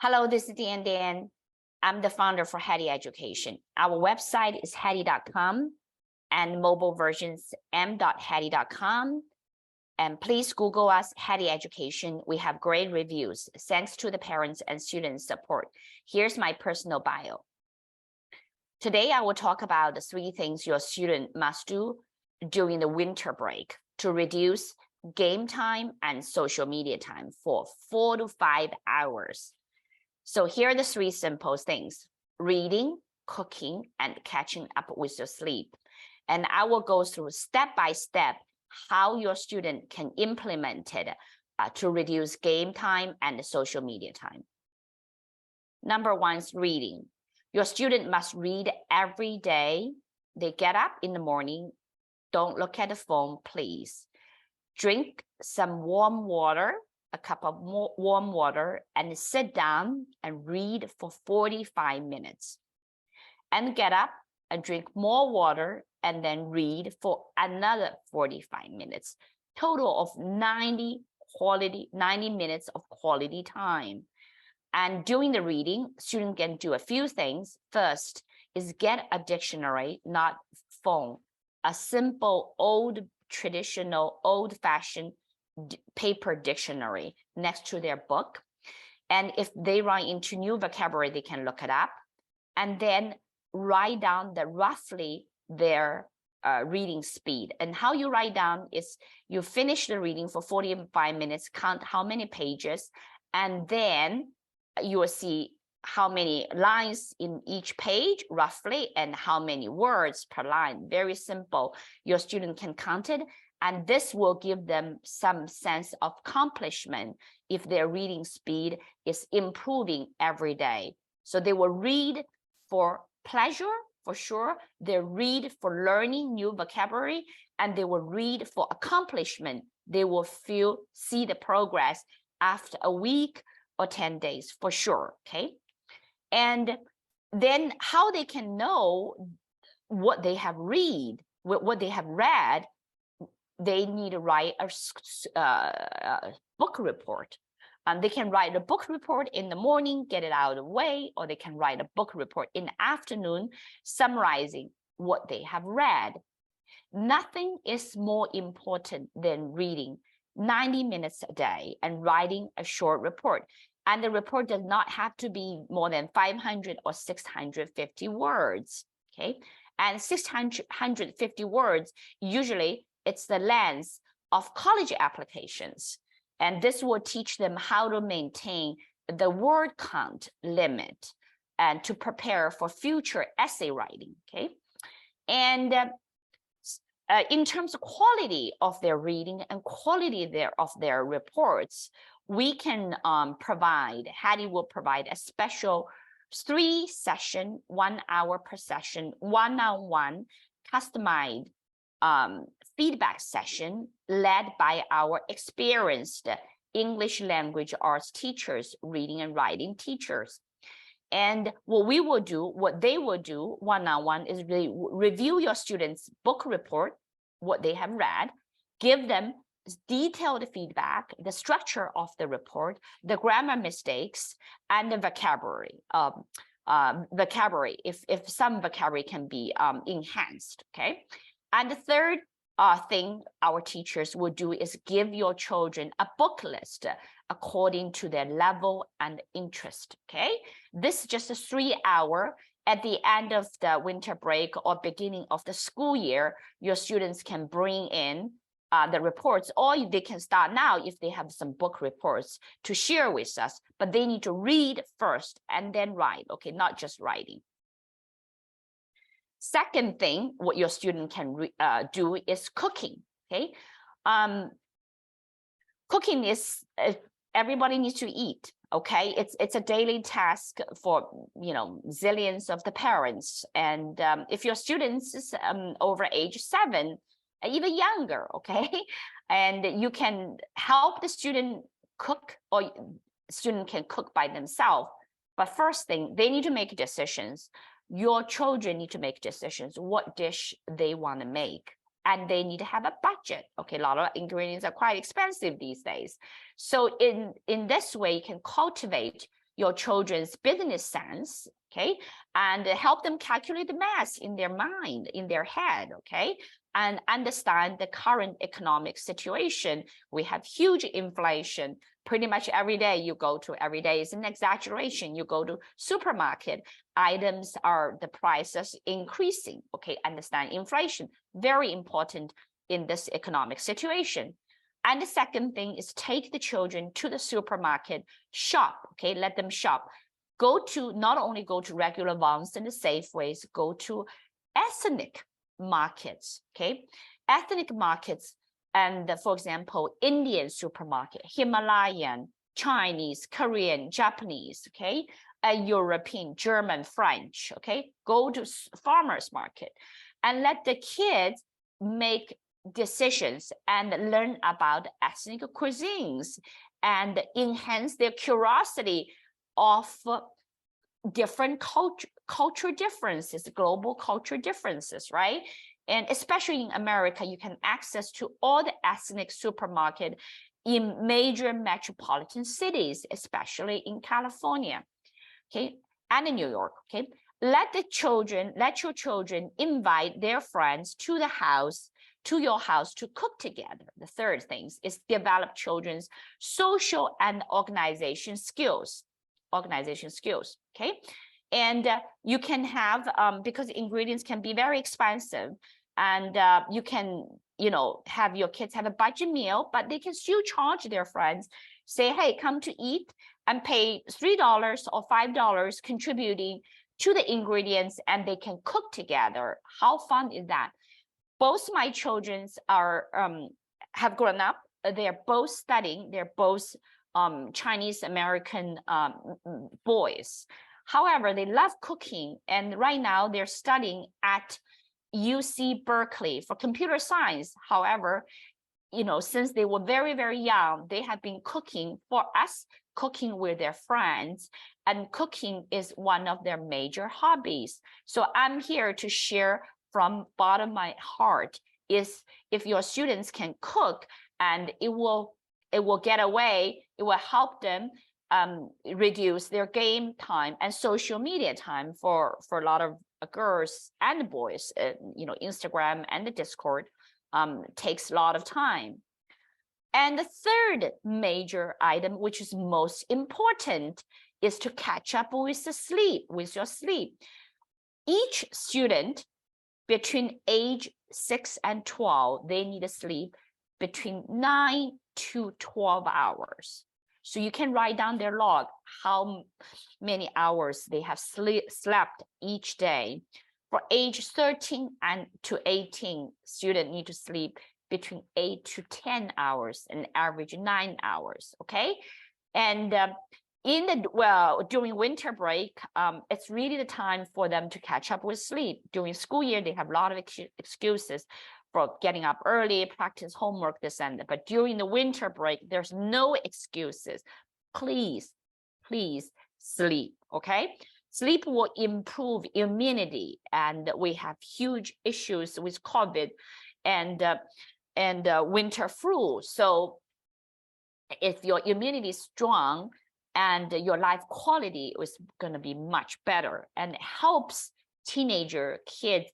Hello, this is Dan. I'm the founder for Haddee Education. Our website is haddee.com and mobile versions m.haddee.com. And please Google us, Haddee Education. We have great reviews. Thanks to the parents and students' support. Here's my personal bio. Today, I will talk about the 3 things your student must do during the winter break to reduce game time and social media time for 4 to 5 hours. So here are the 3 simple things: reading, cooking, and catching up with your sleep. And I will go through step by step how your student can implement it to reduce game time and social media time. Number 1 is reading. Your student must read every day. They get up in the morning. Don't look at the phone, please. Drink some warm water, a cup of warm water, and sit down and read for 45 minutes. And get up and drink more water and then read for another 45 minutes. Total of 90 minutes of quality time. And during the reading, students can do a few things. First is get a dictionary, not phone, a simple traditional old-fashioned paper dictionary next to their book. And if they run into new vocabulary, they can look it up and then write down roughly their reading speed. And how you write down is you finish the reading for 45 minutes, count how many pages, and then you will see how many lines in each page roughly and how many words per line. Very simple. Your student can count it, and this will give them some sense of accomplishment if their reading speed is improving every day. So they will read for pleasure, for sure. They read for learning new vocabulary, and they will read for accomplishment. They will see the progress after a week or 10 days for sure, okay? And then how they can know what they have read, what they have read, they need to write a book report. They can write a book report in the morning, get it out of the way, or they can write a book report in the afternoon, summarizing what they have read. Nothing is more important than reading 90 minutes a day and writing a short report. And the report does not have to be more than 500 or 650 words, okay? And 650 words, usually it's the length of college applications. And this will teach them how to maintain the word count limit and to prepare for future essay writing, okay? And in terms of quality of their reading and quality of their reports, we can Haddee will provide a special 3-session, 1 hour per session, one-on-one customized feedback session led by our experienced English language arts teachers, reading and writing teachers. And what they will do one-on-one is review your students' book report, what they have read, give them detailed feedback, the structure of the report, the grammar mistakes, and the vocabulary. If some vocabulary can be enhanced, okay? And the third thing our teachers will do is give your children a book list according to their level and interest, okay? This is just a 3-hour. At the end of the winter break or beginning of the school year, your students can bring in the reports, or they can start now if they have some book reports to share with us, but they need to read first and then write, okay? Not just writing. Second thing, what your student can do is cooking, okay? Cooking is, everybody needs to eat, okay? It's a daily task for, zillions of the parents. And if your students is over age 7, even younger, okay? And you can help the student cook, or student can cook by themselves. But first thing, they need to make decisions. Your children need to make decisions what dish they want to make, and they need to have a budget. Okay, a lot of ingredients are quite expensive these days. So in this way, you can cultivate your children's business sense, okay, and help them calculate the math in their mind, in their head, okay, and understand the current economic situation. We have huge inflation. Pretty much every day you go to, every day is an exaggeration. You go to supermarket, items are, the prices increasing, okay, understand inflation, very important in this economic situation. And the second thing is take the children to the supermarket, shop, okay, let them shop. Go to, not only go to regular Vons and the Safeways, go to ethnic markets, okay? Ethnic markets, and for example, Indian supermarket, Himalayan, Chinese, Korean, Japanese, okay? European, German, French, okay? Go to farmers market and let the kids make decisions and learn about ethnic cuisines and enhance their curiosity of different culture differences, global culture differences, right? And especially in America, you can access to all the ethnic supermarket in major metropolitan cities, especially in California, okay, and in New York, okay? Let your children invite their friends to the house, to your house, to cook together. The third thing is develop children's social and organization skills, okay? And you can have, because ingredients can be very expensive, and you can, have your kids have a budget meal, but they can still charge their friends, say, hey, come to eat, and pay $3 or $5 contributing to the ingredients, and they can cook together. How fun is that? Both my children are have grown up. They're both studying. They're both Chinese American boys. However, they love cooking, and right now they're studying at UC Berkeley for computer science. However, since they were very, very young, they have been cooking for us, cooking with their friends, and cooking is one of their major hobbies. So I'm here to share from bottom of my heart is if your students can cook, and it will get away, it will help them reduce their game time and social media time for a lot of girls and boys. Instagram and the Discord takes a lot of time. And the third major item, which is most important, is to catch up with your sleep. Each student between age 6 and 12, they need to sleep between 9 to 12 hours. So you can write down their log, how many hours they have slept each day. For age 13 and to 18, students need to sleep between 8 to 10 hours and average 9 hours, okay? And during winter break, it's really the time for them to catch up with sleep. During school year, they have a lot of excuses for getting up early, practice homework, this and that. But during the winter break, there's no excuses. Please sleep, okay? Sleep will improve immunity, and we have huge issues with COVID and winter flu. So if your immunity is strong, and your life quality is going to be much better, and it helps teenager kids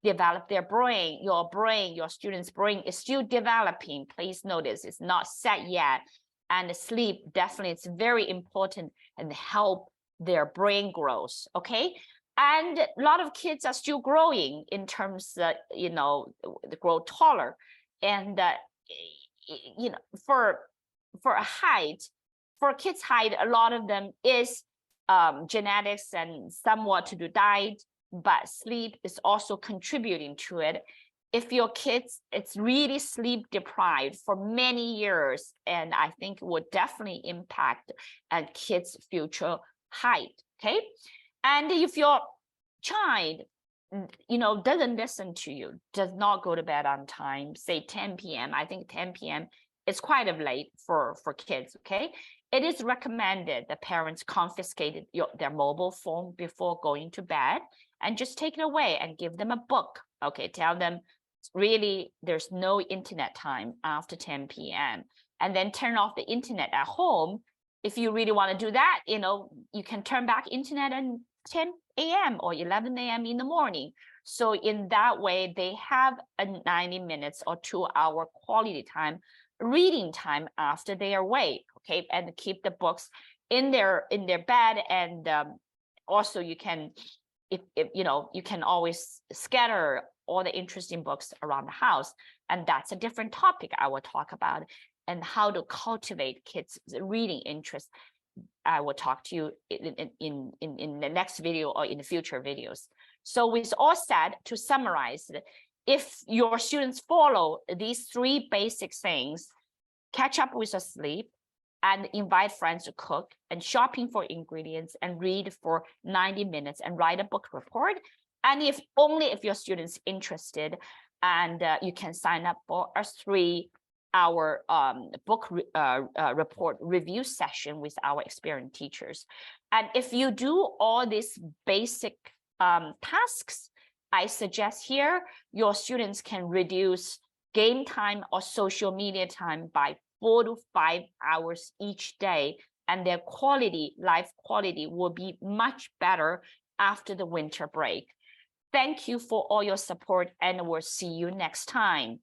develop their brain. Your student's brain is still developing. Please notice it's not set yet. And sleep definitely, it's very important and help their brain growth, okay? And a lot of kids are still growing in terms of, they grow taller. And, for a height, for kids' height, a lot of them is genetics and somewhat to do diet, but sleep is also contributing to it. If your kids, it's really sleep deprived for many years, and I think it would definitely impact a kid's future height, okay? And if your child, doesn't listen to you, does not go to bed on time, say 10 p.m., I think 10 p.m. is quite of late for kids, okay? It is recommended that parents confiscate their mobile phone before going to bed and just take it away and give them a book. Okay, tell them really there's no internet time after 10 p.m. and then turn off the internet at home if you really want to do that, you can turn back internet at 10 a.m. or 11 a.m. in the morning. So in that way, they have a 90 minutes or 2-hour quality time, reading time after they are awake, okay? And keep the books in their bed. And also you can, if you can always scatter all the interesting books around the house. And that's a different topic I will talk about, and how to cultivate kids' reading interest. I will talk to you in the next video or in the future videos. So with all said, to summarize, if your students follow these 3 basic things, catch up with the sleep, and invite friends to cook, and shopping for ingredients, and read for 90 minutes, and write a book report. And if your students interested, and you can sign up for a 3-hour book report review session with our experienced teachers. And if you do all these basic tasks I suggest here, your students can reduce game time or social media time by 4 to 5 hours each day, and their life quality will be much better after the winter break. Thank you for all your support, and we'll see you next time.